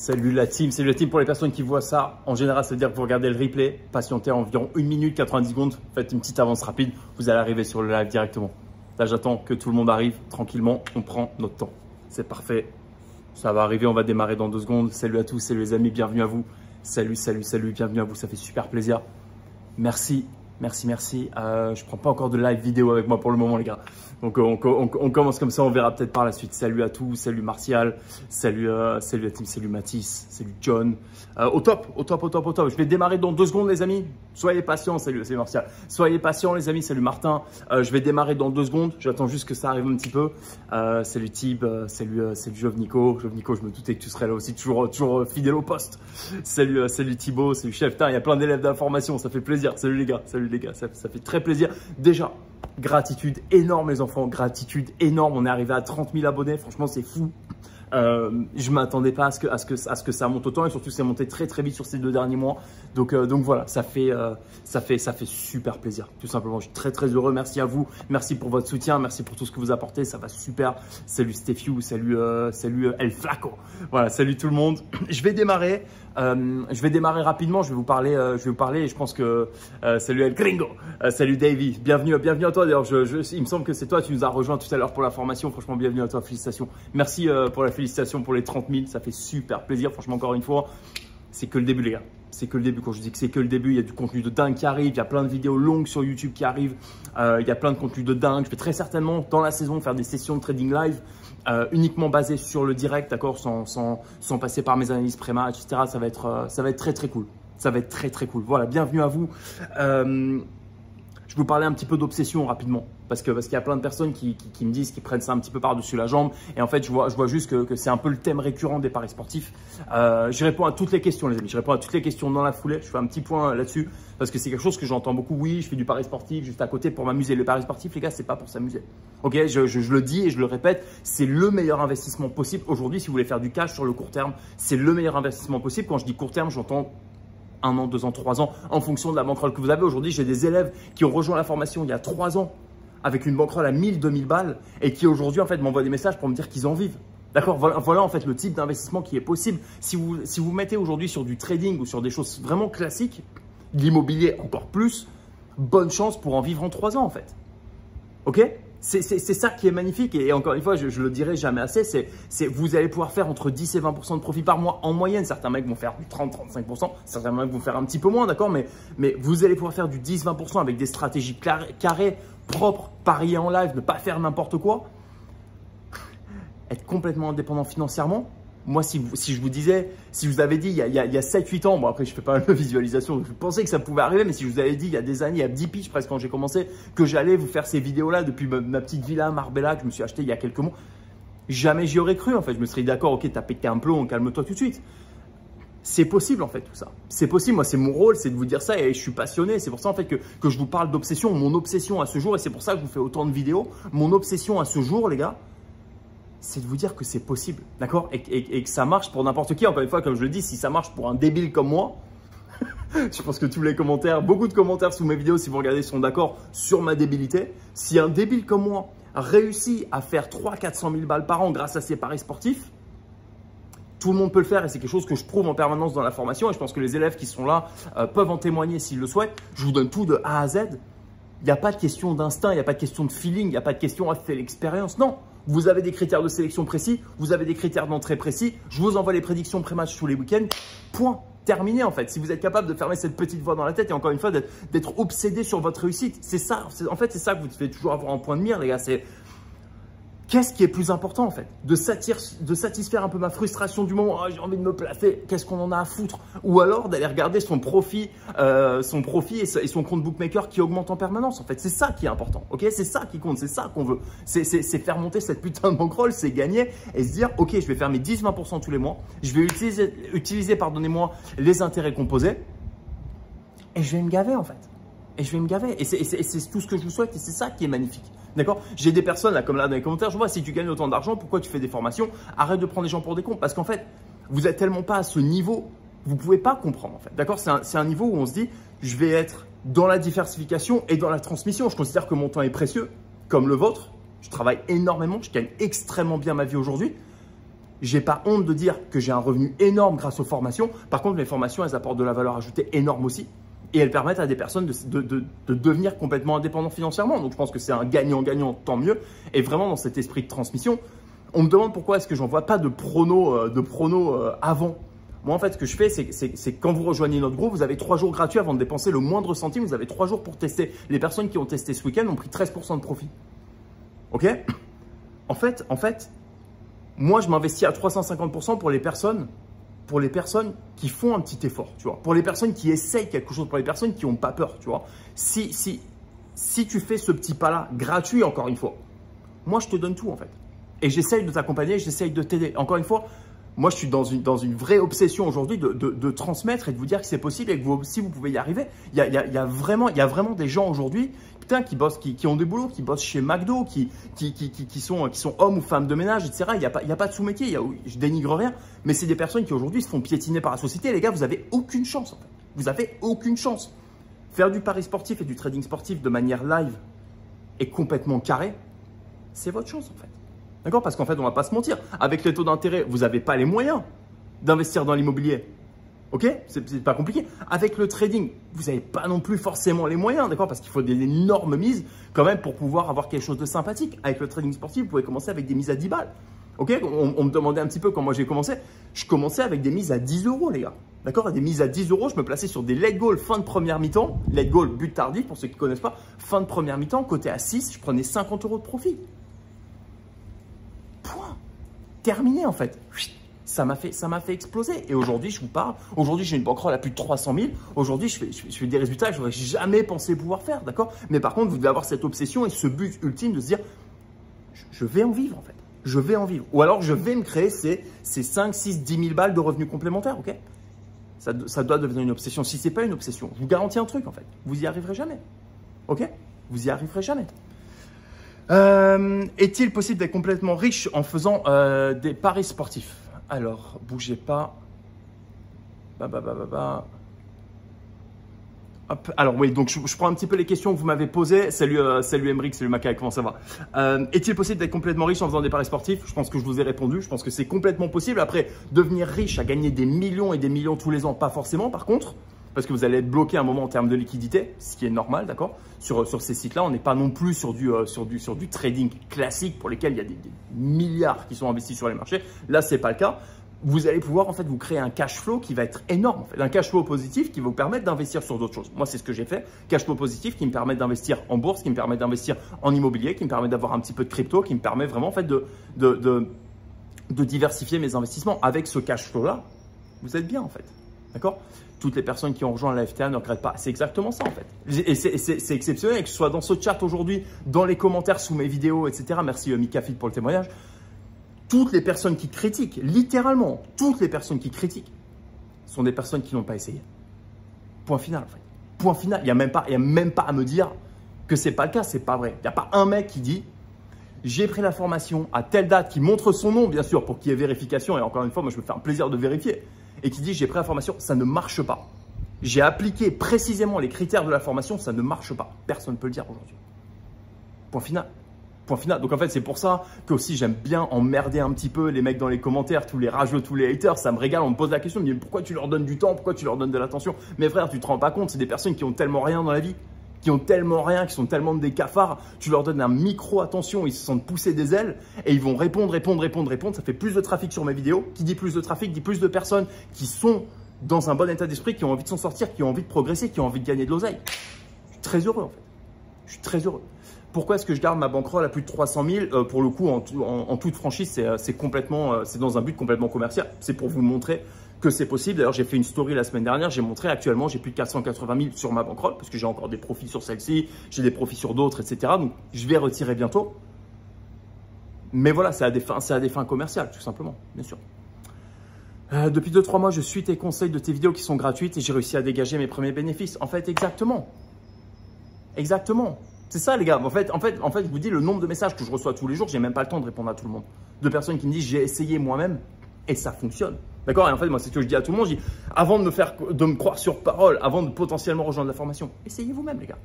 Salut la team pour les personnes qui voient ça. En général, ça veut dire que vous regardez le replay, patientez environ 1 minute 90 secondes, faites une petite avance rapide, vous allez arriver sur le live directement. Là, j'attends que tout le monde arrive tranquillement, on prend notre temps. C'est parfait, ça va arriver, on va démarrer dans 2 secondes. Salut à tous, salut les amis, bienvenue à vous. Salut, bienvenue à vous, ça fait super plaisir. Merci. Je prends pas encore de live vidéo avec moi pour le moment, les gars. Donc, on commence comme ça, on verra peut-être par la suite. Salut à tous, salut Martial, salut la team, salut Mathis, salut John. Au top. Je vais démarrer dans 2 secondes, les amis. Soyez patients, salut Martial. Soyez patients, les amis, salut Martin. Je vais démarrer dans 2 secondes. J'attends juste que ça arrive un petit peu. Salut Tib, salut Jovnico. Jovnico, je me doutais que tu serais là aussi, toujours fidèle au poste. Salut Thibaut, salut Chef. Il y a plein d'élèves d'information, ça fait plaisir. Salut les gars, ça fait très plaisir. Déjà, gratitude énorme les enfants, gratitude énorme. On est arrivé à 30 000 abonnés, franchement c'est fou. Je m'attendais pas à ce que ça monte autant et surtout c'est monté très vite sur ces 2 derniers mois. Donc voilà, ça fait super plaisir. Tout simplement, je suis très heureux. Merci à vous, merci pour votre soutien, merci pour tout ce que vous apportez, ça va super. Salut Stephiou, salut El Flaco. Voilà, salut tout le monde. Je vais démarrer rapidement. Je vais vous parler. Et je pense que salut El Gringo, salut Davy, bienvenue à toi. D'ailleurs, il me semble que c'est toi. Tu nous as rejoint tout à l'heure pour la formation. Franchement, bienvenue à toi. Félicitations. Merci pour la félicitation pour les 30 000. Ça fait super plaisir. Franchement, encore une fois, c'est que le début, les gars. C'est que le début. Quand je dis que c'est que le début, il y a du contenu de dingue qui arrive. Il y a plein de vidéos longues sur YouTube qui arrivent. Il y a plein de contenu de dingue. Je vais très certainement dans la saison faire des sessions de trading live. Uniquement basé sur le direct, d'accord, sans passer par mes analyses pré-match, etc. Ça va être très cool. Ça va être très cool. Voilà, bienvenue à vous. Je vais vous parler un petit peu d'obsession rapidement parce qu'il y a plein de personnes qui me disent qu'ils prennent ça un petit peu par-dessus la jambe et en fait je vois juste que c'est un peu le thème récurrent des paris sportifs. Je réponds à toutes les questions, les amis. Je réponds à toutes les questions dans la foulée. Je fais un petit point là-dessus parce que c'est quelque chose que j'entends beaucoup. Oui, je fais du pari sportif juste à côté pour m'amuser. Le pari sportif, les gars, c'est pas pour s'amuser. Ok, je le dis et je le répète, c'est le meilleur investissement possible aujourd'hui si vous voulez faire du cash sur le court terme. C'est le meilleur investissement possible. Quand je dis court terme, j'entends 1 an, 2 ans, 3 ans, en fonction de la bankroll que vous avez. Aujourd'hui, j'ai des élèves qui ont rejoint la formation il y a 3 ans avec une bankroll à 1000, 2000 balles et qui aujourd'hui en fait m'envoient des messages pour me dire qu'ils en vivent. D'accord, voilà en fait le type d'investissement qui est possible. Si vous mettez aujourd'hui sur du trading ou sur des choses vraiment classiques, l'immobilier encore plus, bonne chance pour en vivre en 3 ans en fait. Ok ? C'est ça qui est magnifique et encore une fois, je le dirai jamais assez, c'est vous allez pouvoir faire entre 10 et 20% de profit par mois en moyenne. Certains mecs vont faire du 30-35%, certains mecs vont faire un petit peu moins, d'accord, mais vous allez pouvoir faire du 10-20% avec des stratégies carrées, propres, parier en live, ne pas faire n'importe quoi, être complètement indépendant financièrement. Moi, si je vous disais, si je vous avais dit il y a 7-8 ans, bon après je fais pas mal de visualisation, je pensais que ça pouvait arriver, mais si je vous avais dit il y a des années, il y a 10 piges presque quand j'ai commencé, que j'allais vous faire ces vidéos-là depuis ma petite villa à Marbella que je me suis acheté il y a quelques mois, jamais j'y aurais cru en fait. Je me serais dit d'accord, ok, t'as pété un plomb, calme-toi tout de suite. C'est possible en fait tout ça. C'est possible, moi c'est mon rôle, c'est de vous dire ça et je suis passionné. C'est pour ça en fait que je vous parle d'obsession. Mon obsession à ce jour, et c'est pour ça que je vous fais autant de vidéos, mon obsession à ce jour les gars, c'est de vous dire que c'est possible, d'accord, et que ça marche pour n'importe qui. Encore une fois, comme je le dis, si ça marche pour un débile comme moi, je pense que tous les commentaires, beaucoup de commentaires sous mes vidéos, si vous regardez, sont d'accord sur ma débilité. Si un débile comme moi réussit à faire 300-400 000 balles par an grâce à ses paris sportifs, tout le monde peut le faire et c'est quelque chose que je prouve en permanence dans la formation et je pense que les élèves qui sont là peuvent en témoigner s'ils le souhaitent. Je vous donne tout de A à Z. Il n'y a pas de question d'instinct, il n'y a pas de question de feeling, il n'y a pas de question à faire l'expérience. Non, vous avez des critères de sélection précis, vous avez des critères d'entrée précis. Je vous envoie les prédictions pré-match tous les week-ends. Point. Terminé en fait. Si vous êtes capable de fermer cette petite voix dans la tête et encore une fois d'être obsédé sur votre réussite, c'est ça. En fait, c'est ça que vous devez toujours avoir en point de mire, les gars. C'est qu'est-ce qui est plus important en fait? De satisfaire un peu ma frustration du moment, oh, j'ai envie de me placer, qu'est-ce qu'on en a à foutre? Ou alors d'aller regarder son profit et son compte bookmaker qui augmente en permanence. En fait, c'est ça qui est important, ok? C'est ça qui compte, c'est ça qu'on veut. C'est faire monter cette putain de bankroll, c'est gagner et se dire, ok, je vais faire mes 10-20% tous les mois, je vais utiliser pardonnez-moi, les intérêts composés et je vais me gaver en fait. Et je vais me gaver. Et c'est tout ce que je vous souhaite et c'est ça qui est magnifique. D'accord? J'ai des personnes là, comme là dans les commentaires, je vois si tu gagnes autant d'argent, pourquoi tu fais des formations? Arrête de prendre les gens pour des cons. Parce qu'en fait, vous n'êtes tellement pas à ce niveau, vous ne pouvez pas comprendre en fait. D'accord? C'est un niveau où on se dit, je vais être dans la diversification et dans la transmission. Je considère que mon temps est précieux, comme le vôtre. Je travaille énormément, je gagne extrêmement bien ma vie aujourd'hui. J'ai pas honte de dire que j'ai un revenu énorme grâce aux formations. Par contre, les formations, elles apportent de la valeur ajoutée énorme aussi. Et elles permettent à des personnes de devenir complètement indépendants financièrement. Donc, je pense que c'est un gagnant-gagnant, tant mieux. Et vraiment, dans cet esprit de transmission, on me demande pourquoi est-ce que j'envoie pas de pronos avant. Moi, en fait, ce que je fais, c'est quand vous rejoignez notre groupe, vous avez 3 jours gratuits avant de dépenser le moindre centime. Vous avez 3 jours pour tester. Les personnes qui ont testé ce week-end ont pris 13% de profit. OK? En fait, moi, je m'investis à 350% pour les personnes qui font un petit effort, tu vois. Pour les personnes qui essayent quelque chose, pour les personnes qui n'ont pas peur, tu vois. Si tu fais ce petit pas-là, gratuit encore une fois, moi, je te donne tout en fait. Et j'essaye de t'accompagner, j'essaye de t'aider. Encore une fois, moi, je suis dans une vraie obsession aujourd'hui de transmettre et de vous dire que c'est possible et que vous aussi, vous pouvez y arriver. Il y a vraiment des gens aujourd'hui qui bossent, qui ont des boulots, qui bossent chez McDo, qui sont hommes ou femmes de ménage, etc. Il n'y a pas de sous-métier, je dénigre rien, mais c'est des personnes qui aujourd'hui se font piétiner par la société. Les gars, vous n'avez aucune chance en fait. Vous n'avez aucune chance. Faire du pari sportif et du trading sportif de manière live et complètement carré, c'est votre chance en fait. D'accord? Parce qu'en fait, on ne va pas se mentir. Avec les taux d'intérêt, vous n'avez pas les moyens d'investir dans l'immobilier. OK? C'est pas compliqué. Avec le trading, vous n'avez pas non plus forcément les moyens. D'accord? Parce qu'il faut des énormes mises quand même pour pouvoir avoir quelque chose de sympathique. Avec le trading sportif, vous pouvez commencer avec des mises à 10 balles. OK? On me demandait un petit peu comment j'ai commencé. Je commençais avec des mises à 10 euros, les gars. D'accord? Des mises à 10 euros, je me plaçais sur des let goal fin de première mi-temps. Let goal, but tardif, pour ceux qui ne connaissent pas. Fin de première mi-temps, côté à 6, je prenais 50 euros de profit. Point. Terminé en fait. Ça m'a fait exploser. Et aujourd'hui, je vous parle. Aujourd'hui, j'ai une bankroll à plus de 300 000. Aujourd'hui, je fais des résultats que je n'aurais jamais pensé pouvoir faire. D'accord? Mais par contre, vous devez avoir cette obsession et ce but ultime de se dire, je vais en vivre en fait. Je vais en vivre. Ou alors, je vais me créer ces 5, 6, 10 000 balles de revenus complémentaires. OK? Ça doit devenir une obsession. Si ce n'est pas une obsession, je vous garantis un truc en fait. Vous n'y arriverez jamais. OK? Vous n'y arriverez jamais. Est-il possible d'être complètement riche en faisant des paris sportifs? Alors, bougez pas. Hop. Alors oui, donc je prends un petit peu les questions que vous m'avez posées. Salut Emric, salut Macaï, comment ça va? Est-il possible d'être complètement riche en faisant des paris sportifs? Je pense que je vous ai répondu. Je pense que c'est complètement possible. Après, devenir riche à gagner des millions et des millions tous les ans, pas forcément par contre. Parce que vous allez être bloqué un moment en termes de liquidité, ce qui est normal, d'accord? Sur ces sites-là, on n'est pas non plus sur du trading classique pour lesquels il y a des milliards qui sont investis sur les marchés. Là, ce n'est pas le cas. Vous allez pouvoir en fait vous créer un cash flow qui va être énorme. En fait. Un cash flow positif qui va vous permettre d'investir sur d'autres choses. Moi, c'est ce que j'ai fait. Cash flow positif qui me permet d'investir en bourse, qui me permet d'investir en immobilier, qui me permet d'avoir un petit peu de crypto, qui me permet vraiment en fait de diversifier mes investissements. Avec ce cash flow-là, vous êtes bien en fait. D'accord? Toutes les personnes qui ont rejoint la FTA ne regrettent pas. C'est exactement ça en fait. Et c'est exceptionnel que ce soit dans ce chat aujourd'hui, dans les commentaires sous mes vidéos, etc. Merci Mika Fit pour le témoignage. Toutes les personnes qui critiquent, littéralement, toutes les personnes qui critiquent sont des personnes qui n'ont pas essayé. Point final en fait. Point final. Il n'y a même pas à me dire que ce n'est pas le cas, ce n'est pas vrai. Il n'y a pas un mec qui dit j'ai pris la formation à telle date, qui montre son nom bien sûr pour qu'il y ait vérification. Et encore une fois, moi je me fais un plaisir de vérifier. Et qui dit j'ai pris la formation, ça ne marche pas. J'ai appliqué précisément les critères de la formation, ça ne marche pas. Personne ne peut le dire aujourd'hui. Point final. Point final. Donc en fait, c'est pour ça que aussi j'aime bien emmerder un petit peu les mecs dans les commentaires, tous les rageux, tous les haters. Ça me régale, on me pose la question, on me dit pourquoi tu leur donnes du temps, pourquoi tu leur donnes de l'attention? Mes frères, tu te rends pas compte, c'est des personnes qui ont tellement rien dans la vie, qui ont tellement rien, qui sont tellement des cafards. Tu leur donnes un micro-attention, ils se sentent pousser des ailes et ils vont répondre. Ça fait plus de trafic sur mes vidéos. Qui dit plus de trafic, dit plus de personnes qui sont dans un bon état d'esprit, qui ont envie de s'en sortir, qui ont envie de progresser, qui ont envie de gagner de l'oseille. Je suis très heureux en fait. Je suis très heureux. Pourquoi est-ce que je garde ma bankroll à plus de 300 000? Pour le coup, en toute franchise, c'est dans un but complètement commercial. C'est pour vous montrer que c'est possible. D'ailleurs, j'ai fait une story la semaine dernière. J'ai montré actuellement, j'ai plus de 480 000 sur ma bankroll parce que j'ai encore des profits sur celle-ci, j'ai des profits sur d'autres, etc. Donc, je vais retirer bientôt. Mais voilà, c'est à des fins commerciales, tout simplement, bien sûr. Depuis 2-3 mois, je suis tes conseils de tes vidéos qui sont gratuites et j'ai réussi à dégager mes premiers bénéfices. En fait, exactement. Exactement. C'est ça, les gars. En fait, je vous dis le nombre de messages que je reçois tous les jours, j'ai même pas le temps de répondre à tout le monde. De personnes qui me disent j'ai essayé moi-même et ça fonctionne. D'accord? Et en fait, moi, c'est ce que je dis à tout le monde. Je dis avant de me croire sur parole, avant de potentiellement rejoindre la formation, essayez vous-même, les gars.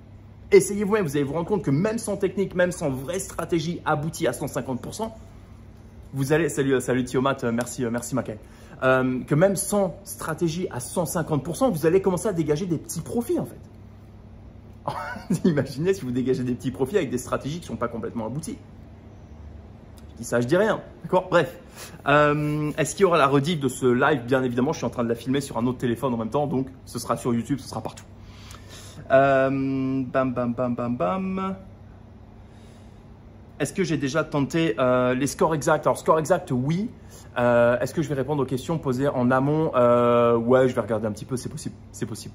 Essayez vous-même. Vous allez vous rendre compte que même sans technique, même sans vraie stratégie aboutie à 150%, vous allez, salut Thiomat, merci Mackay. Que même sans stratégie à 150%, vous allez commencer à dégager des petits profits en fait. Imaginez si vous dégagez des petits profits avec des stratégies qui ne sont pas complètement abouties. Je dis ça, je dis rien. D'accord. Bref. Est-ce qu'il y aura la rediff de ce live? Bien évidemment, je suis en train de la filmer sur un autre téléphone en même temps, donc ce sera sur YouTube, ce sera partout. Bam. Est-ce que j'ai déjà tenté les scores exacts? Alors, score exact, oui. Est-ce que je vais répondre aux questions posées en amont? Ouais, je vais regarder un petit peu, c'est possible. C'est possible.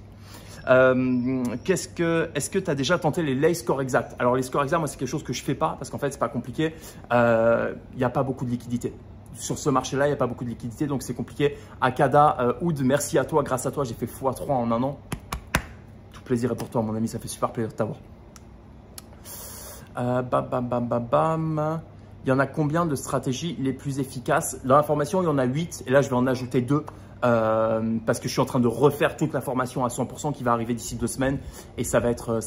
Est-ce que tu as déjà tenté les scores exacts? Alors, les scores exacts, moi, c'est quelque chose que je ne fais pas parce qu'en fait, ce n'est pas compliqué. Il n'y a pas beaucoup de liquidité. Sur ce marché-là, il n'y a pas beaucoup de liquidité, donc c'est compliqué. Akada, Oud, merci à toi. Grâce à toi, j'ai fait x3 en un an. Tout plaisir est pour toi, mon ami. Ça fait super plaisir de t'avoir. Bam. Il y en a combien de stratégies les plus efficaces? Dans la formation, il y en a 8 et là, je vais en ajouter 2 parce que je suis en train de refaire toute la formation à 100% qui va arriver d'ici 2 semaines et ça va être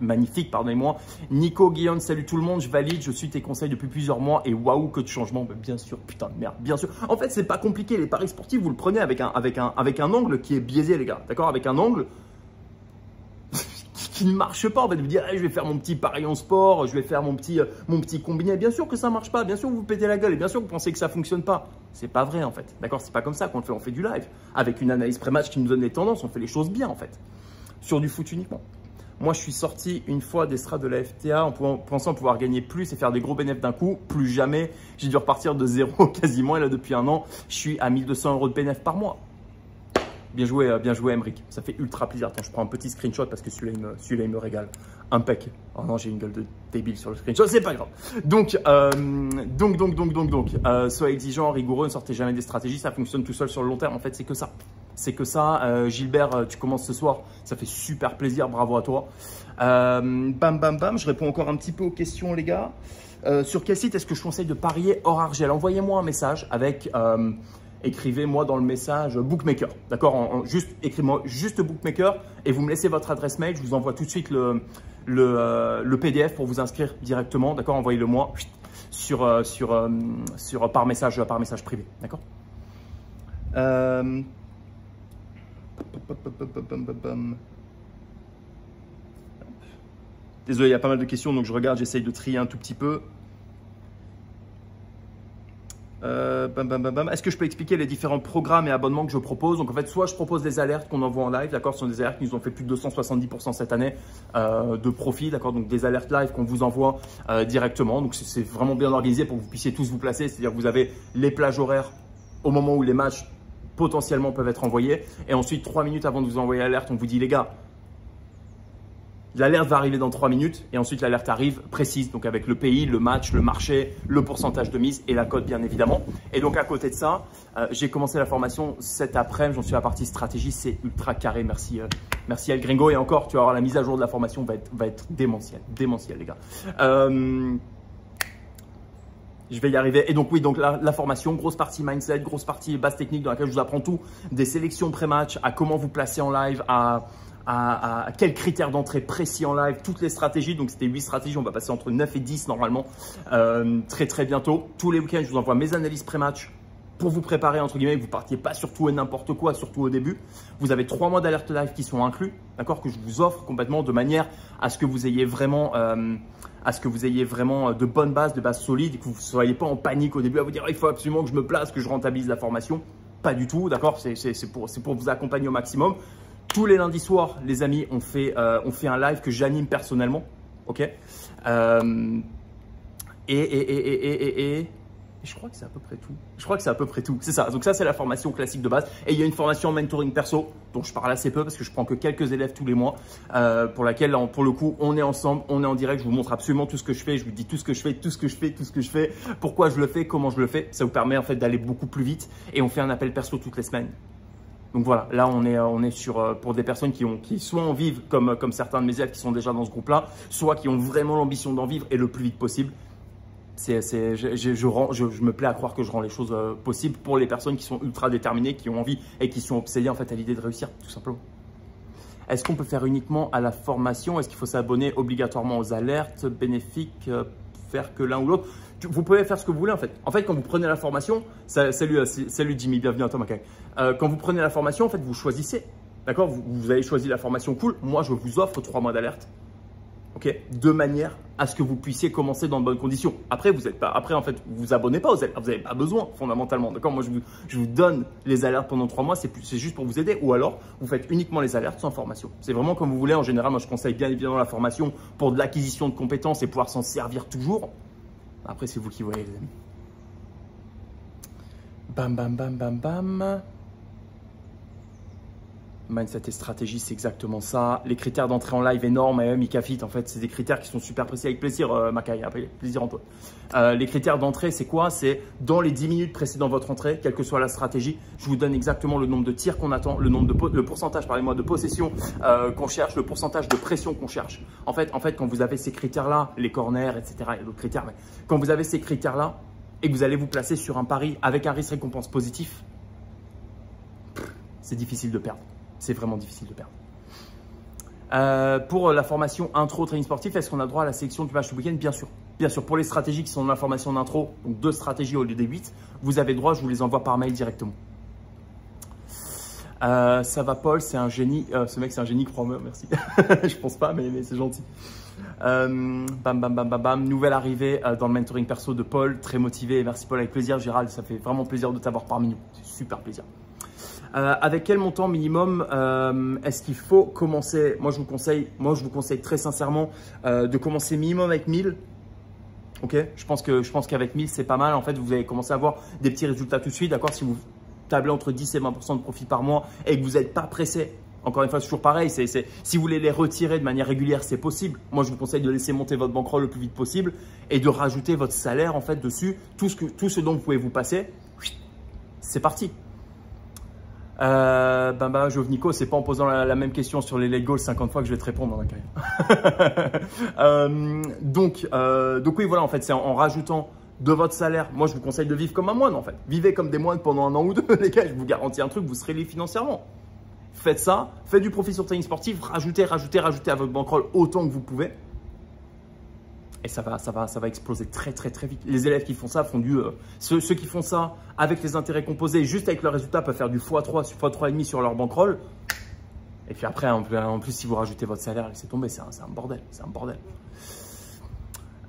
magnifique, pardonnez-moi. Nico, Guillaume, salut tout le monde, je valide, je suis tes conseils depuis plusieurs mois et waouh, que de changements, bien sûr, putain de merde, bien sûr. En fait, c'est pas compliqué, les paris sportifs, vous le prenez avec un angle qui est biaisé, les gars, d'accord? Avec un angle qui ne marche pas. En fait, vous dire, hey, je vais faire mon petit pari en sport, je vais faire mon petit combiné. Bien sûr que ça ne marche pas, bien sûr que vous pétez la gueule et bien sûr que vous pensez que ça ne fonctionne pas. C'est pas vrai en fait, d'accord? C'est pas comme ça qu'on le fait, on fait du live. Avec une analyse pré-match qui nous donne les tendances, on fait les choses bien en fait. Sur du foot uniquement. Moi, je suis sorti une fois des strats de la FTA en pensant pouvoir gagner plus et faire des gros bénéfices d'un coup. Plus jamais. J'ai dû repartir de zéro quasiment et là, depuis un an, je suis à 1 200 € de bénéfices par mois. Bien joué, Emric. Ça fait ultra plaisir. Attends, je prends un petit screenshot parce que celui-là, il me régale. Impec. Oh non, j'ai une gueule de débile sur le screenshot. C'est pas grave. Donc, sois exigeant, rigoureux, ne sortez jamais des stratégies. Ça fonctionne tout seul sur le long terme. En fait, c'est que ça. C'est que ça. Gilbert, tu commences ce soir. Ça fait super plaisir. Bravo à toi. Bam. Je réponds encore un petit peu aux questions, les gars. Sur quel site est-ce que je conseille de parier hors argel? Envoyez-moi un message avec… écrivez-moi dans le message bookmaker, d'accord? Juste écrivez-moi juste bookmaker et vous me laissez votre adresse mail. Je vous envoie tout de suite le PDF pour vous inscrire directement, d'accord? Envoyez-le moi par message privé, d'accord? Désolé, il y a pas mal de questions, donc je regarde, j'essaye de trier un tout petit peu. Est-ce que je peux expliquer les différents programmes et abonnements que je propose? Donc en fait, soit je propose des alertes qu'on envoie en live, d'accord? Ce sont des alertes qui nous ont fait plus de 270% cette année de profit, d'accord? Donc des alertes live qu'on vous envoie directement. Donc c'est vraiment bien organisé pour que vous puissiez tous vous placer. C'est-à-dire que vous avez les plages horaires au moment où les matchs potentiellement peuvent être envoyés. Et ensuite, 3 minutes avant de vous envoyer l'alerte, on vous dit les gars, l'alerte va arriver dans 3 minutes et ensuite l'alerte arrive précise, donc avec le pays, le match, le marché, le pourcentage de mise et la cote bien évidemment. Et donc à côté de ça, j'ai commencé la formation cet après-midi, j'en suis à la partie stratégie, c'est ultra carré, merci El Gringo. Et encore, tu vas voir, la mise à jour de la formation va être démentielle les gars. Je vais y arriver. Et donc oui, donc la formation, grosse partie mindset, grosse partie base technique dans laquelle je vous apprends tout, des sélections pré-match, à comment vous placer en live, à quels critères d'entrée précis en live, toutes les stratégies. Donc c'était 8 stratégies, on va passer entre 9 et 10 normalement très bientôt. Tous les week-ends, je vous envoie mes analyses pré-match pour vous préparer, entre guillemets, que vous ne partiez pas sur tout et n'importe quoi, surtout au début. Vous avez 3 mois d'alerte live qui sont inclus, d'accord, que je vous offre complètement de manière à ce que vous ayez vraiment… de bonnes bases, de bases solides et que vous ne soyez pas en panique au début à vous dire il faut absolument que je me place, que je rentabilise la formation. Pas du tout, d'accord, c'est pour vous accompagner au maximum. Tous les lundis soirs, les amis, on fait un live que j'anime personnellement, ok? Et je crois que c'est à peu près tout. C'est ça. Donc ça, c'est la formation classique de base. Et il y a une formation en mentoring perso dont je parle assez peu parce que je prends que quelques élèves tous les mois pour laquelle, pour le coup, on est ensemble, on est en direct. Je vous montre absolument tout ce que je fais. Je vous dis tout ce que je fais, pourquoi je le fais, comment je le fais. Ça vous permet en fait d'aller beaucoup plus vite. Et on fait un appel perso toutes les semaines. Donc voilà, là on est sur pour des personnes qui soit en vivent comme certains de mes élèves qui sont déjà dans ce groupe-là, soit qui ont vraiment l'ambition d'en vivre et le plus vite possible. Je me plais à croire que je rends les choses possibles pour les personnes qui sont ultra déterminées, qui ont envie et qui sont obsédées en fait à l'idée de réussir, tout simplement. Est-ce qu'on peut faire uniquement à la formation? Est-ce qu'il faut s'abonner obligatoirement aux alertes bénéfiques, faire que l'un ou l'autre? vous pouvez faire ce que vous voulez en fait. En fait, quand vous prenez la formation, salut Jimmy, bienvenue à toi Macaï. Quand vous prenez la formation, en fait, vous choisissez. D'accord, vous avez choisi la formation cool. Moi, je vous offre 3 mois d'alerte. Ok, de manière à ce que vous puissiez commencer dans de bonnes conditions. Après, en fait, vous vous abonnez pas aux alertes. Vous n'avez pas besoin fondamentalement. D'accord, moi, je vous donne les alertes pendant 3 mois. C'est juste pour vous aider. Ou alors, vous faites uniquement les alertes sans formation. C'est vraiment comme vous voulez. En général, moi, je conseille bien évidemment la formation pour de l'acquisition de compétences et pouvoir s'en servir toujours. Après, c'est vous qui voyez, les amis. Bam, bam, bam, bam, bam. Mindset et stratégie, c'est exactement ça. Les critères d'entrée en live énormes, Mika Fit, en fait, c'est des critères qui sont super précis. Avec plaisir, Macaï, avec plaisir en toi. Les critères d'entrée, c'est quoi? C'est dans les 10 minutes précédant votre entrée, quelle que soit la stratégie, je vous donne exactement le nombre de tirs qu'on attend, le pourcentage, pardonnez-moi, de possession qu'on cherche, le pourcentage de pression qu'on cherche. En fait, quand vous avez ces critères-là, les corners, etc., il y a d'autres critères, mais quand vous avez ces critères-là et que vous allez vous placer sur un pari avec un risque-récompense positif, c'est difficile de perdre. C'est vraiment difficile de perdre. Pour la formation intro training sportif, est-ce qu'on a droit à la sélection du match ce week-end? Bien sûr. Bien sûr. Pour les stratégies qui sont dans la formation d'intro, donc 2 stratégies au lieu des 8, vous avez droit, je vous les envoie par mail directement. Ça va Paul, c'est un génie. Ce mec c'est un génie, crois-moi, merci. Je pense pas, mais c'est gentil. Bam, bam, bam, bam, bam. Nouvelle arrivée dans le mentoring perso de Paul, très motivé. Merci Paul, avec plaisir. Gérald, ça fait vraiment plaisir de t'avoir parmi nous. C'est super plaisir. Avec quel montant minimum est-ce qu'il faut commencer? Moi, je vous conseille très sincèrement de commencer minimum avec 1000. Ok, je pense qu'avec 1000, c'est pas mal. En fait, vous allez commencer à avoir des petits résultats tout de suite. D'accord, si vous tablez entre 10 et 20% de profit par mois et que vous n'êtes pas pressé. Encore une fois, c'est toujours pareil. Si vous voulez les retirer de manière régulière, c'est possible. Moi, je vous conseille de laisser monter votre bankroll le plus vite possible et de rajouter votre salaire en fait dessus. Tout ce dont vous pouvez vous passer, c'est parti. Jovnico, c'est pas en posant la même question sur les late goals 50 fois que je vais te répondre dans la carrière. Donc oui, voilà, en fait, c'est en rajoutant de votre salaire. Moi, je vous conseille de vivre comme un moine, en fait. Vivez comme des moines pendant 1 an ou 2, les gars. Je vous garantis un truc, vous serez libre financièrement. Faites ça, faites du profit sur training sportif, rajoutez à votre bankroll autant que vous pouvez. Et ça va exploser très vite. Les élèves qui font ça font ceux qui font ça avec les intérêts composés, juste avec le résultat, peuvent faire du x3, x3,5 sur leur bankroll. Et puis après, en plus, si vous rajoutez votre salaire, laissez tomber, c'est un bordel. C'est un bordel.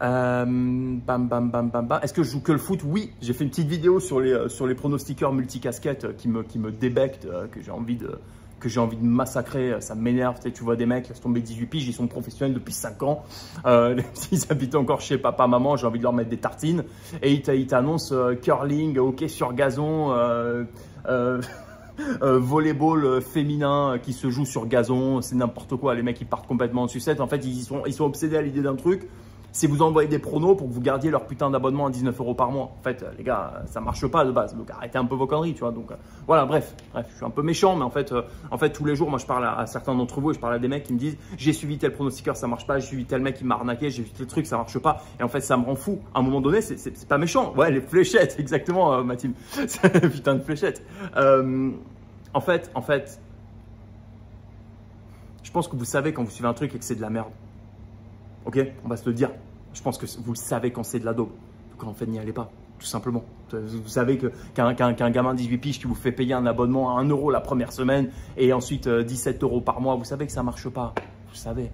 Est-ce que je joue que le foot? Oui, j'ai fait une petite vidéo sur les pronostiqueurs multicasquettes qui me débectent, que j'ai envie de massacrer, ça m'énerve. Tu vois des mecs, laisse tomber 18 piges, ils sont professionnels depuis 5 ans. S'ils habitent encore chez papa, maman, j'ai envie de leur mettre des tartines. Et ils t'annoncent curling, hockey sur gazon, volleyball féminin qui se joue sur gazon. C'est n'importe quoi, les mecs ils partent complètement en sucette. En fait, ils sont obsédés à l'idée d'un truc. C'est vous envoyer des pronos pour que vous gardiez leur putain d'abonnement à 19 € par mois. En fait, les gars, ça marche pas de base. Donc, arrêtez un peu vos conneries, tu vois. Donc, voilà, bref, je suis un peu méchant, mais en fait, tous les jours, moi, je parle à certains d'entre vous et je parle à des mecs qui me disent j'ai suivi tel pronostiqueur, ça marche pas. J'ai suivi tel mec qui m'a arnaqué, j'ai vu tel truc, ça marche pas. Et en fait, ça me rend fou. À un moment donné, c'est pas méchant. Ouais, les fléchettes, exactement, Mathilde. Putain de fléchettes. En fait, je pense que vous savez quand vous suivez un truc et que c'est de la merde. Ok, on va se le dire. Je pense que vous le savez quand c'est de la daube. Donc en fait, n'y allez pas, tout simplement. Vous savez qu'un gamin de 18 piges qui vous fait payer un abonnement à 1 € la première semaine et ensuite 17 € par mois, vous savez que ça ne marche pas. Vous le savez.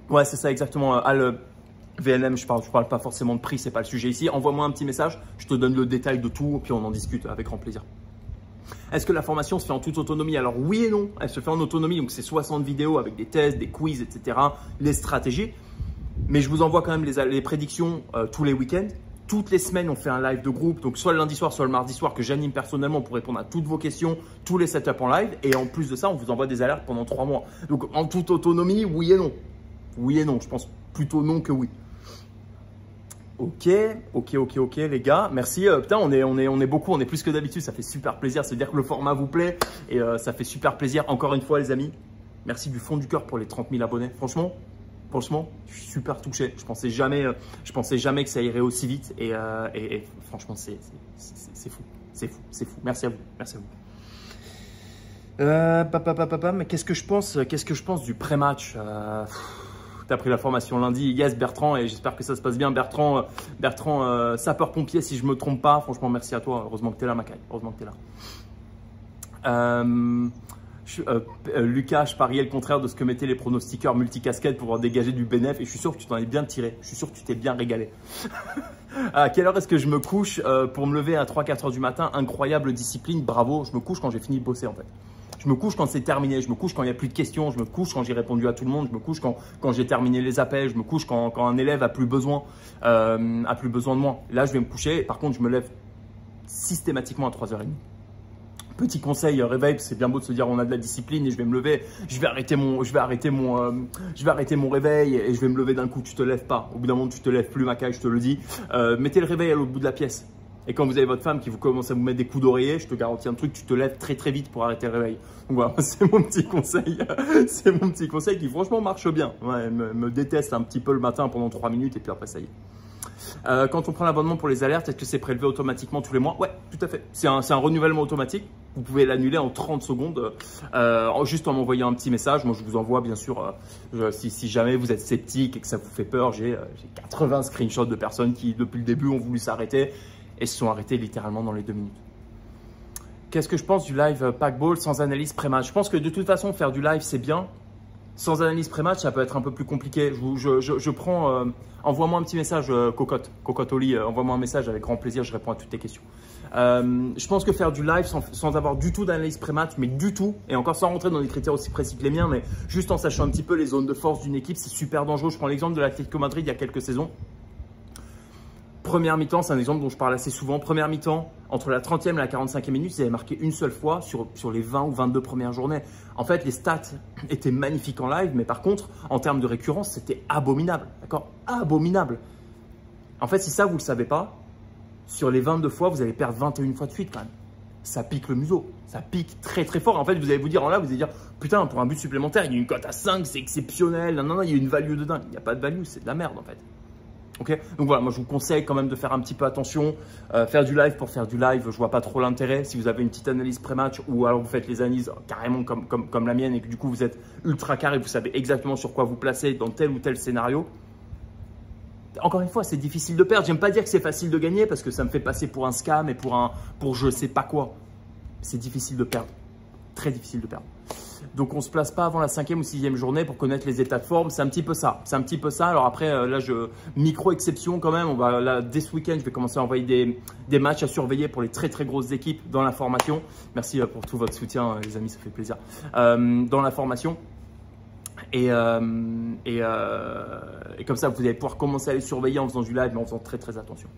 Ouais, c'est ça exactement. Le VNM, je parle pas forcément de prix, c'est pas le sujet ici. Envoie-moi un petit message, je te donne le détail de tout, puis on en discute avec grand plaisir. Est-ce que la formation se fait en toute autonomie? Alors oui et non, elle se fait en autonomie, donc c'est 60 vidéos avec des tests, des quiz, etc., les stratégies. Mais je vous envoie quand même les prédictions tous les week-ends. Toutes les semaines, on fait un live de groupe, donc soit le lundi soir, soit le mardi soir, que j'anime personnellement pour répondre à toutes vos questions, tous les setups en live. Et en plus de ça, on vous envoie des alertes pendant 3 mois. Donc en toute autonomie, oui et non. Oui et non, je pense plutôt non que oui. Ok, les gars, merci. Putain, on est beaucoup, on est plus que d'habitude. Ça fait super plaisir. Ça veut dire que le format vous plaît et ça fait super plaisir. Encore une fois, les amis, merci du fond du cœur pour les 30 000 abonnés. Franchement, je suis super touché. Je pensais jamais que ça irait aussi vite et franchement, c'est fou. Merci à vous. Mais qu'est-ce que je pense du pré-match? tu as pris la formation lundi. Yes, Bertrand, et j'espère que ça se passe bien. Bertrand, sapeur-pompier, si je ne me trompe pas. Franchement, merci à toi. Heureusement que tu es là, Macaille. Heureusement que tu es là. Lucas, je pariais le contraire de ce que mettaient les pronostiqueurs multicasquettes pour pouvoir dégager du bénéf. Et je suis sûr que tu t'en es bien tiré. Je suis sûr que tu t'es bien régalé. À quelle heure est-ce que je me couche pour me lever à 3-4 heures du matin? Incroyable discipline, bravo. Je me couche quand j'ai fini de bosser en fait. Je me couche quand c'est terminé, je me couche quand il n'y a plus de questions, je me couche quand j'ai répondu à tout le monde, je me couche quand j'ai terminé les appels, je me couche quand un élève a plus besoin de moi. Là, je vais me coucher. Par contre, je me lève systématiquement à 3h30. Petit conseil, réveil, c'est bien beau de se dire on a de la discipline et je vais me lever, je vais arrêter mon réveil et je vais me lever d'un coup. Tu te lèves pas. Au bout d'un moment, tu te lèves plus, Macaille, je te le dis. Mettez le réveil à l'autre bout de la pièce. Et quand vous avez votre femme qui vous commence à vous mettre des coups d'oreiller, je te garantis un truc, tu te lèves très très vite pour arrêter le réveil. Donc voilà, c'est mon petit conseil. C'est mon petit conseil qui franchement marche bien. Ouais, me déteste un petit peu le matin pendant 3 minutes et puis après ça y est. Quand on prend l'abonnement pour les alertes, est-ce que c'est prélevé automatiquement tous les mois? Ouais, tout à fait. C'est un renouvellement automatique. Vous pouvez l'annuler en 30 secondes juste en m'envoyant un petit message. Moi, je vous envoie bien sûr, si jamais vous êtes sceptique et que ça vous fait peur, j'ai 80 screenshots de personnes qui, depuis le début, ont voulu s'arrêter et se sont arrêtés littéralement dans les 2 minutes. Qu'est-ce que je pense du live Packball sans analyse pré-match? Je pense que de toute façon, faire du live, c'est bien. Sans analyse pré-match, ça peut être un peu plus compliqué. Je prends… envoie-moi un petit message, Cocotte au lit. Envoie-moi un message avec grand plaisir, je réponds à toutes tes questions. Je pense que faire du live sans avoir du tout d'analyse pré-match, mais du tout, et encore sans rentrer dans des critères aussi précis que les miens, mais juste en sachant un petit peu les zones de force d'une équipe, c'est super dangereux. Je prends l'exemple de l'Atlético Madrid il y a quelques saisons. Première mi-temps, c'est un exemple dont je parle assez souvent. Première mi-temps, entre la 30e et la 45e minute, ils avaient marqué une seule fois sur les 20 ou 22 premières journées. En fait, les stats étaient magnifiques en live, mais par contre, en termes de récurrence, c'était abominable. D'accord? Abominable. En fait, si ça, vous ne le savez pas, sur les 22 fois, vous allez perdre 21 fois de suite quand même. Ça pique le museau. Ça pique très très fort. En fait, vous allez vous dire en là, vous allez dire putain, pour un but supplémentaire, il y a une cote à 5, c'est exceptionnel. Non, il y a une value de dingue. Il n'y a pas de value, c'est de la merde en fait. Okay, donc voilà, moi je vous conseille quand même de faire un petit peu attention. Faire du live pour faire du live, je vois pas trop l'intérêt. Si vous avez une petite analyse pré-match ou alors vous faites les analyses carrément comme la mienne et que du coup vous êtes ultra carré, vous savez exactement sur quoi vous placer dans tel ou tel scénario. Encore une fois, c'est difficile de perdre. J'aime pas dire que c'est facile de gagner parce que ça me fait passer pour un scam et pour je sais pas quoi. C'est difficile de perdre, très difficile de perdre. Donc, on ne se place pas avant la 5e ou 6e journée pour connaître les états de forme. C'est un petit peu ça. C'est un petit peu ça. Alors après, là, micro-exception quand même. Dès ce week-end, je vais commencer à envoyer des matchs à surveiller pour les très, très grosses équipes dans la formation. Merci pour tout votre soutien, les amis. Ça fait plaisir. Dans la formation. Et comme ça, vous allez pouvoir commencer à les surveiller en faisant du live, mais en faisant très, très attention.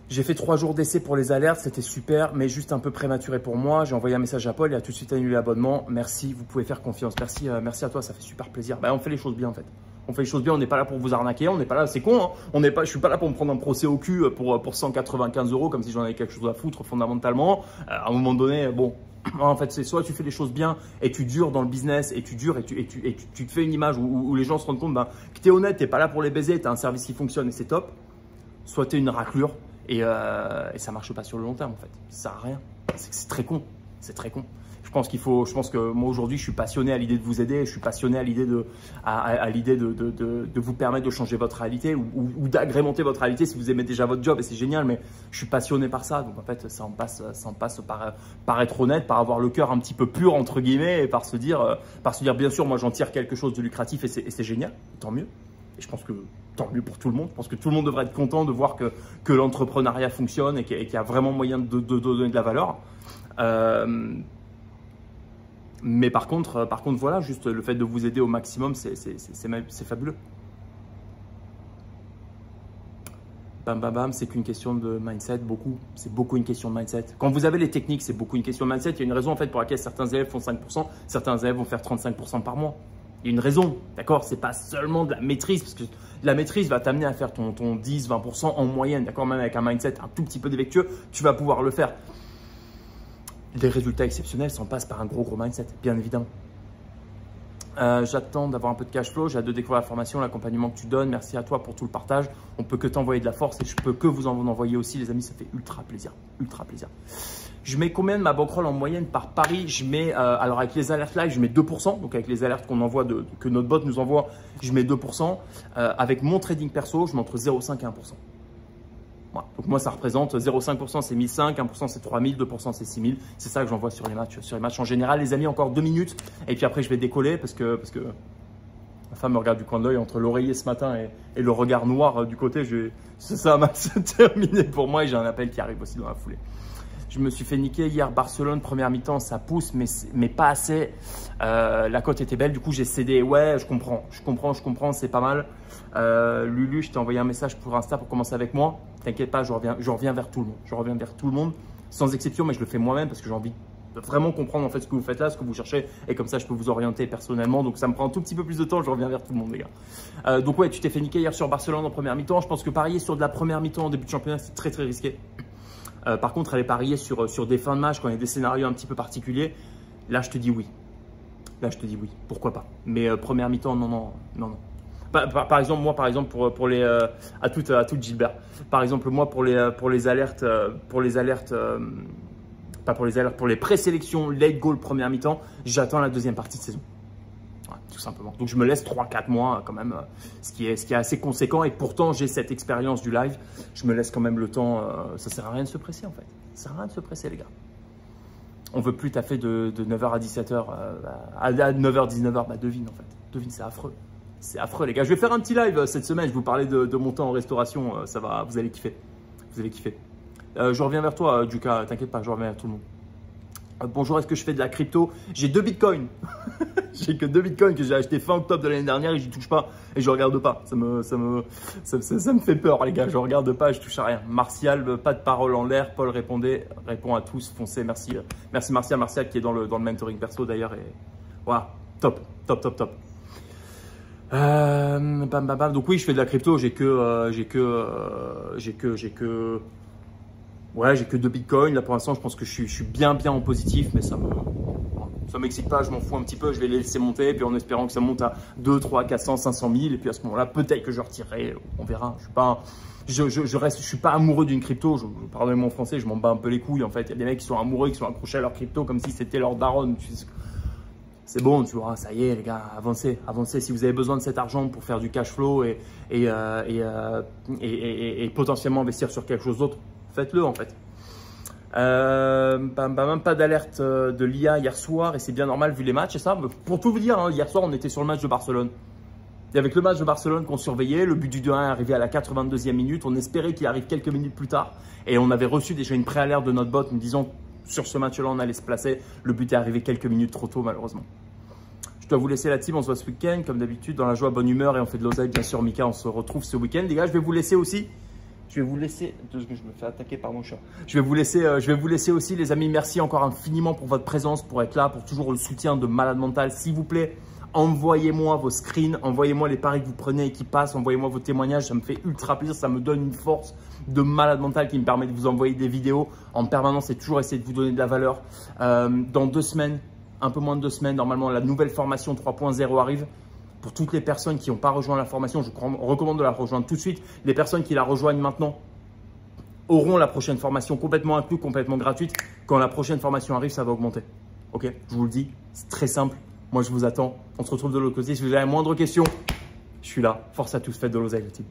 J'ai fait 3 jours d'essai pour les alertes, c'était super, mais juste un peu prématuré pour moi. J'ai envoyé un message à Paul, il a tout de suite annulé l'abonnement. Merci, vous pouvez faire confiance. Merci à toi, ça fait super plaisir. On fait les choses bien en fait. On fait les choses bien, on n'est pas là pour vous arnaquer, on n'est pas là, c'est con, hein. Je ne suis pas là pour me prendre un procès au cul pour 195 € comme si j'en avais quelque chose à foutre fondamentalement. À un moment donné, bon, en fait, c'est soit tu fais les choses bien et tu dures dans le business et tu dures et tu te fais une image où les gens se rendent compte que tu es honnête, tu n'es pas là pour les baiser, tu as un service qui fonctionne et c'est top. Soit tu es une raclure. Et ça ne marche pas sur le long terme en fait. Ça sert à rien. C'est très con. C'est très con. Je pense que moi aujourd'hui, je suis passionné à l'idée de vous aider. Je suis passionné à l'idée de vous permettre de changer votre réalité ou d'agrémenter votre réalité si vous aimez déjà votre job et c'est génial. Mais je suis passionné par ça. Donc en fait, ça en passe par être honnête, par avoir le cœur un petit peu pur entre guillemets et par se dire bien sûr, moi j'en tire quelque chose de lucratif et c'est génial. Tant mieux. Et je pense que tant mieux pour tout le monde. Je pense que tout le monde devrait être content de voir que l'entrepreneuriat fonctionne et qu'il y a vraiment moyen de donner de la valeur. Mais par contre, voilà, juste le fait de vous aider au maximum, c'est fabuleux. Bam, bam, bam, c'est qu'une question de mindset, beaucoup. C'est beaucoup une question de mindset. Quand vous avez les techniques, c'est beaucoup une question de mindset. Il y a une raison en fait pour laquelle certains élèves font 5%, certains élèves vont faire 35% par mois. Il y a une raison, d'accord? C'est pas seulement de la maîtrise, parce que la maîtrise va t'amener à faire ton 10-20% en moyenne, d'accord? Même avec un mindset un tout petit peu défectueux, tu vas pouvoir le faire. Les résultats exceptionnels s'en passent par un gros mindset, bien évidemment. J'attends d'avoir un peu de cash flow. J'ai hâte de découvrir la formation, l'accompagnement que tu donnes. Merci à toi pour tout le partage. On peut que t'envoyer de la force et je peux que vous en envoyer aussi, les amis. Ça fait ultra plaisir, ultra plaisir. Je mets combien de ma bankroll en moyenne par pari? Je mets, alors avec les alertes live, je mets 2%. Donc avec les alertes qu'on envoie, que notre bot nous envoie, je mets 2%. Avec mon trading perso, je mets entre 0,5 et 1%. Voilà. Donc moi, ça représente 0,5%, c'est 1005, 1% c'est 3000, 2% c'est 6000. C'est ça que j'envoie sur les matchs. Sur les matchs en général, les amis, encore 2 minutes. Et puis après, je vais décoller parce que ma femme me regarde du coin de l'œil entre l'oreiller ce matin et le regard noir du côté. Ça va se terminer pour moi et j'ai un appel qui arrive aussi dans la foulée. Je me suis fait niquer hier Barcelone, première mi-temps, ça pousse, mais pas assez. La cote était belle, du coup j'ai cédé. Ouais, je comprends, c'est pas mal. Lulu, je t'ai envoyé un message pour Insta pour commencer avec moi. T'inquiète pas, je reviens vers tout le monde. Je reviens vers tout le monde, sans exception, mais je le fais moi-même parce que j'ai envie de vraiment comprendre en fait ce que vous faites là, ce que vous cherchez. Et comme ça, je peux vous orienter personnellement. Donc ça me prend un tout petit peu plus de temps, je reviens vers tout le monde, les gars. Donc ouais, tu t'es fait niquer hier sur Barcelone en première mi-temps. Je pense que parier sur de la première mi-temps en début de championnat, c'est très très risqué. Par contre, aller parier sur des fins de match quand il y a des scénarios un petit peu particuliers, là, je te dis oui. Là, je te dis oui. Pourquoi pas? Mais première mi-temps, non. Par exemple, moi, pour les à tout Gilbert. Par exemple, moi, pour les alertes, pour les présélections late goal première mi-temps, j'attends la deuxième partie de saison. Tout simplement. Donc, je me laisse 3-4 mois quand même, ce qui est assez conséquent. Et pourtant, j'ai cette expérience du live. Je me laisse quand même le temps. Ça ne sert à rien de se presser en fait. Ça sert à rien de se presser, les gars. On ne veut plus taffer de 9h à 17h. À 9h, 19h, bah devine en fait. Devine, c'est affreux. C'est affreux, les gars. Je vais faire un petit live cette semaine. Je vais vous parler de mon temps en restauration. Ça va, vous allez kiffer. Vous allez kiffer. Je reviens vers toi, Duka. T'inquiète pas, je reviens vers tout le monde. Bonjour, est-ce que je fais de la crypto? J'ai 2 bitcoins. J'ai que 2 bitcoins que j'ai acheté fin octobre de l'année dernière et j'y touche pas et je regarde pas. Ça me fait peur, les gars. Je regarde pas, je touche à rien. Martial, pas de parole en l'air. Paul répond à tous. Foncez, merci. Merci Martial qui est dans le mentoring perso d'ailleurs. Et voilà, top. Donc oui, je fais de la crypto. J'ai que 2 bitcoins. Là pour l'instant, je pense que je suis bien en positif, mais ça m'excite pas, je m'en fous un petit peu, je vais les laisser monter, puis en espérant que ça monte à 2, 3, 400, 500 000, et puis à ce moment-là, peut-être que je retirerai, on verra. Je suis pas amoureux d'une crypto, pardonnez-moi en français, je m'en bats un peu les couilles en fait. Il y a des mecs qui sont amoureux, qui sont accrochés à leur crypto comme si c'était leur daronne. C'est bon, tu vois, ça y est les gars, avancez. Si vous avez besoin de cet argent pour faire du cash flow et potentiellement investir sur quelque chose d'autre, faites-le en fait. Même pas d'alerte de l'IA hier soir et c'est bien normal vu les matchs et ça. Pour tout vous dire, hein, hier soir on était sur le match de Barcelone. Et avec le match de Barcelone qu'on surveillait, le but du 2-1 est arrivé à la 82e minute. On espérait qu'il arrive quelques minutes plus tard et on avait reçu déjà une préalerte de notre bot nous disant sur ce match-là on allait se placer. Le but est arrivé quelques minutes trop tôt malheureusement. Je dois vous laisser la team, on se voit ce week-end comme d'habitude dans la joie, bonne humeur et on fait de l'oseille bien sûr. Mika, on se retrouve ce week-end. Les gars, je vais vous laisser aussi. Je vais vous laisser, je me fais attaquer par mon chat. Je vais vous laisser aussi les amis. Merci encore infiniment pour votre présence, pour être là, pour toujours le soutien de Malade Mental. S'il vous plaît, envoyez-moi vos screens, envoyez-moi les paris que vous prenez et qui passent, envoyez-moi vos témoignages. Ça me fait ultra plaisir, ça me donne une force de Malade Mental qui me permet de vous envoyer des vidéos en permanence et toujours essayer de vous donner de la valeur. Dans 2 semaines, un peu moins de 2 semaines, normalement la nouvelle formation 3.0 arrive. Pour toutes les personnes qui n'ont pas rejoint la formation, je recommande de la rejoindre tout de suite. Les personnes qui la rejoignent maintenant auront la prochaine formation complètement inclus, complètement gratuite. Quand la prochaine formation arrive, ça va augmenter. Ok, je vous le dis, c'est très simple. Moi, je vous attends. On se retrouve de l'autre côté. Si vous avez la moindre question, je suis là. Force à tous, faites de l'oseille, le team.